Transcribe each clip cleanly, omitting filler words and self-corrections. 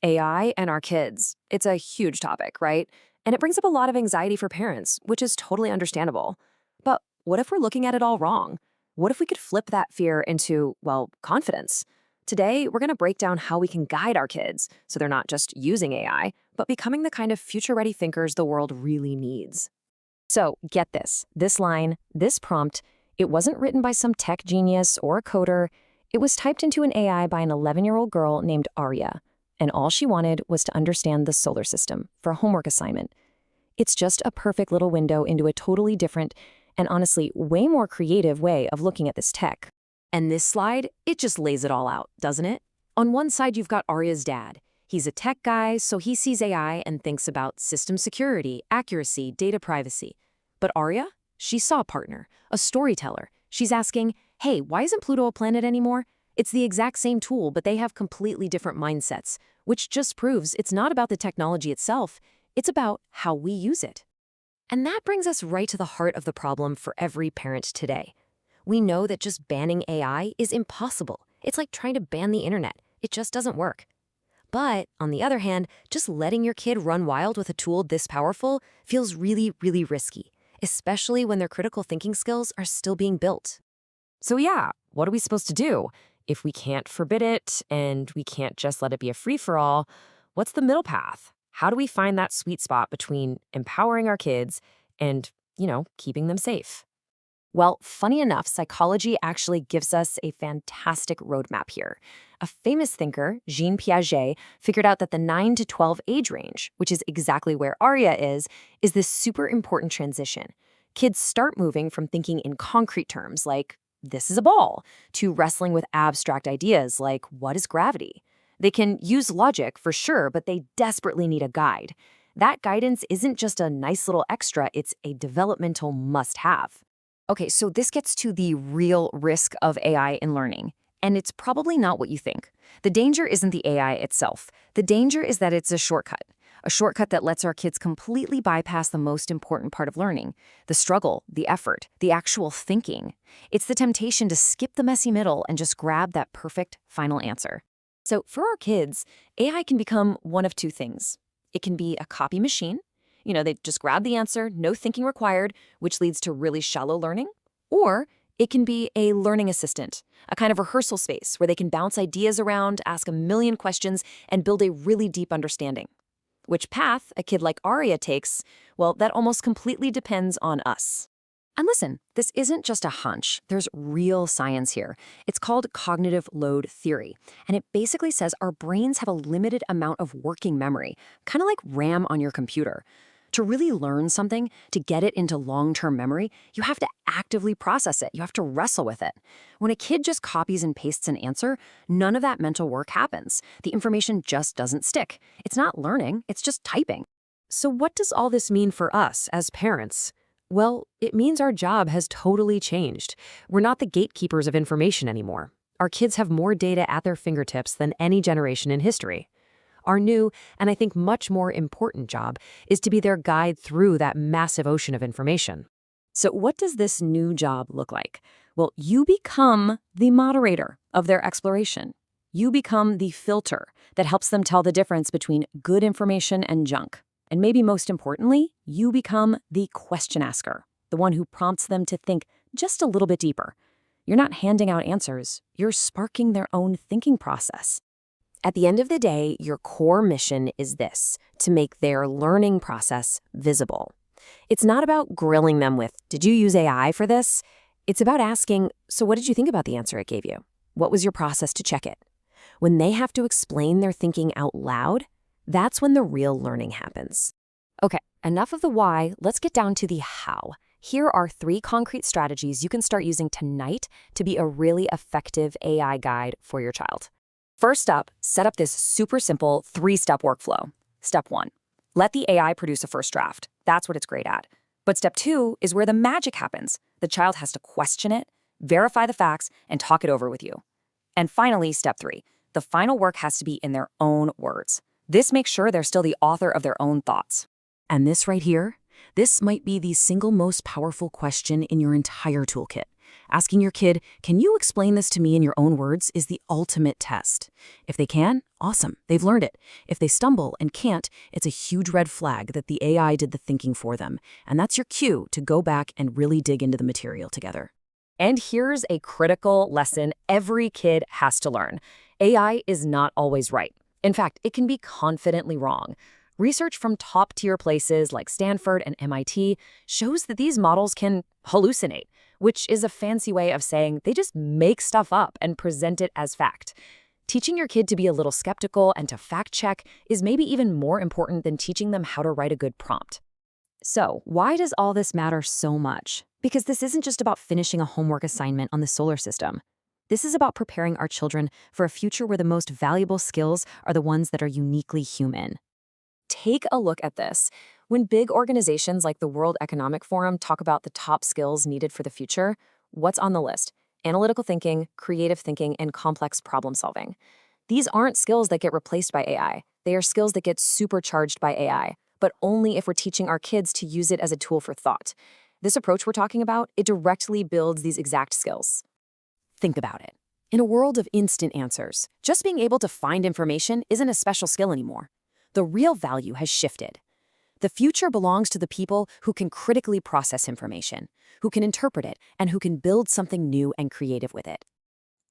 AI and our kids. It's a huge topic, right? And it brings up a lot of anxiety for parents, which is totally understandable. But what if we're looking at it all wrong? What if we could flip that fear into, well, confidence? Today, we're going to break down how we can guide our kids so they're not just using AI, but becoming the kind of future ready thinkers the world really needs. So, get this line, this prompt, it wasn't written by some tech genius or a coder. It was typed into an AI by an 11-year-old girl named Arya, and all she wanted was to understand the solar system for a homework assignment. It's just a perfect little window into a totally different and honestly way more creative way of looking at this tech. And this slide, it just lays it all out, doesn't it? On one side, you've got Arya's dad. He's a tech guy, so he sees AI and thinks about system security, accuracy, data privacy. But Arya, she saw a partner, a storyteller. She's asking, hey, why isn't Pluto a planet anymore? It's the exact same tool, but they have completely different mindsets, which just proves it's not about the technology itself, it's about how we use it. And that brings us right to the heart of the problem for every parent today. We know that just banning AI is impossible. It's like trying to ban the internet. It just doesn't work. But, on the other hand, just letting your kid run wild with a tool this powerful feels really, really risky, especially when their critical thinking skills are still being built. So yeah, what are we supposed to do? If we can't forbid it and we can't just let it be a free-for-all, what's the middle path? How do we find that sweet spot between empowering our kids and, keeping them safe? Well, funny enough, psychology actually gives us a fantastic roadmap here. A famous thinker, Jean Piaget, figured out that the 9 to 12 age range, which is exactly where Arya is this super important transition. Kids start moving from thinking in concrete terms like, this is a ball, to wrestling with abstract ideas like, what is gravity? They can use logic for sure, but they desperately need a guide. That guidance isn't just a nice little extra, it's a developmental must-have. Okay, so this gets to the real risk of AI in learning, and it's probably not what you think. The danger isn't the AI itself. The danger is that it's a shortcut that lets our kids completely bypass the most important part of learning, the struggle, the effort, the actual thinking. It's the temptation to skip the messy middle and just grab that perfect final answer. So for our kids, AI can become one of two things. It can be a copy machine. They just grab the answer, no thinking required, which leads to really shallow learning. Or it can be a learning assistant, a kind of rehearsal space where they can bounce ideas around, ask a million questions, and build a really deep understanding. Which path a kid like Arya takes, well, that almost completely depends on us. And listen, this isn't just a hunch. There's real science here. It's called cognitive load theory, and it basically says our brains have a limited amount of working memory, kind of like RAM on your computer. To really learn something, to get it into long-term memory, you have to actively process it. You have to wrestle with it. When a kid just copies and pastes an answer, none of that mental work happens. The information just doesn't stick. It's not learning, it's just typing. So what does all this mean for us as parents? Well, it means our job has totally changed. We're not the gatekeepers of information anymore. Our kids have more data at their fingertips than any generation in history. Our new, and I think much more important job, is to be their guide through that massive ocean of information. So what does this new job look like? Well, you become the moderator of their exploration. You become the filter that helps them tell the difference between good information and junk. And maybe most importantly, you become the question asker, the one who prompts them to think just a little bit deeper. You're not handing out answers, you're sparking their own thinking process. At the end of the day, your core mission is this, to make their learning process visible. It's not about grilling them with, did you use AI for this? It's about asking, so what did you think about the answer it gave you? What was your process to check it? When they have to explain their thinking out loud, that's when the real learning happens. Okay, enough of the why, let's get down to the how. Here are 3 concrete strategies you can start using tonight to be a really effective AI guide for your child. First up, set up this super simple 3-step workflow. Step 1, let the AI produce a first draft. That's what it's great at. But step 2 is where the magic happens. The child has to question it, verify the facts, and talk it over with you. And finally, step 3, the final work has to be in their own words. This makes sure they're still the author of their own thoughts. And this right here, this might be the single most powerful question in your entire toolkit. Asking your kid, can you explain this to me in your own words, is the ultimate test. If they can, Awesome, they've learned it. If they stumble and can't, it's a huge red flag that the AI did the thinking for them. And that's your cue to go back and really dig into the material together. And here's a critical lesson every kid has to learn. AI is not always right. In fact, it can be confidently wrong. Research from top-tier places like Stanford and MIT shows that these models can hallucinate, which is a fancy way of saying they just make stuff up and present it as fact. Teaching your kid to be a little skeptical and to fact-check is maybe even more important than teaching them how to write a good prompt. So, why does all this matter so much? Because this isn't just about finishing a homework assignment on the solar system. This is about preparing our children for a future where the most valuable skills are the ones that are uniquely human. Take a look at this. When big organizations like the World Economic Forum talk about the top skills needed for the future, what's on the list? Analytical thinking, creative thinking, and complex problem solving. These aren't skills that get replaced by AI. They are skills that get supercharged by AI, but only if we're teaching our kids to use it as a tool for thought. This approach we're talking about, it directly builds these exact skills. Think about it. In a world of instant answers, just being able to find information isn't a special skill anymore. The real value has shifted. The future belongs to the people who can critically process information, who can interpret it, and who can build something new and creative with it.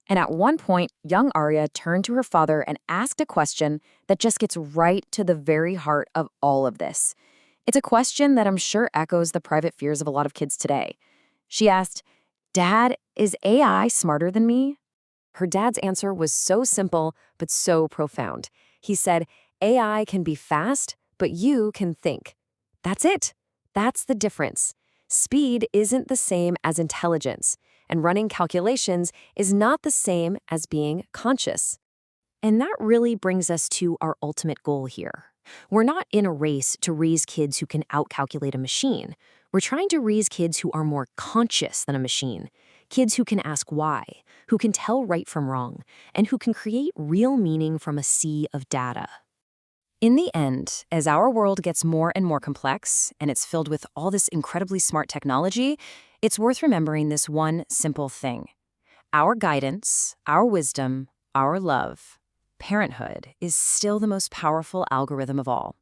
And at one point, young Arya turned to her father and asked a question that just gets right to the very heart of all of this. It's a question that I'm sure echoes the private fears of a lot of kids today. She asked, "Dad, is AI smarter than me?" Her dad's answer was so simple, but so profound. He said, "AI can be fast, but you can think." That's it. That's the difference. Speed isn't the same as intelligence, and running calculations is not the same as being conscious. And that really brings us to our ultimate goal here. We're not in a race to raise kids who can outcalculate a machine. We're trying to raise kids who are more conscious than a machine. Kids who can ask why, who can tell right from wrong, and who can create real meaning from a sea of data. In the end, as our world gets more and more complex, and it's filled with all this incredibly smart technology, it's worth remembering this one simple thing. Our guidance, our wisdom, our love, parenthood is still the most powerful algorithm of all.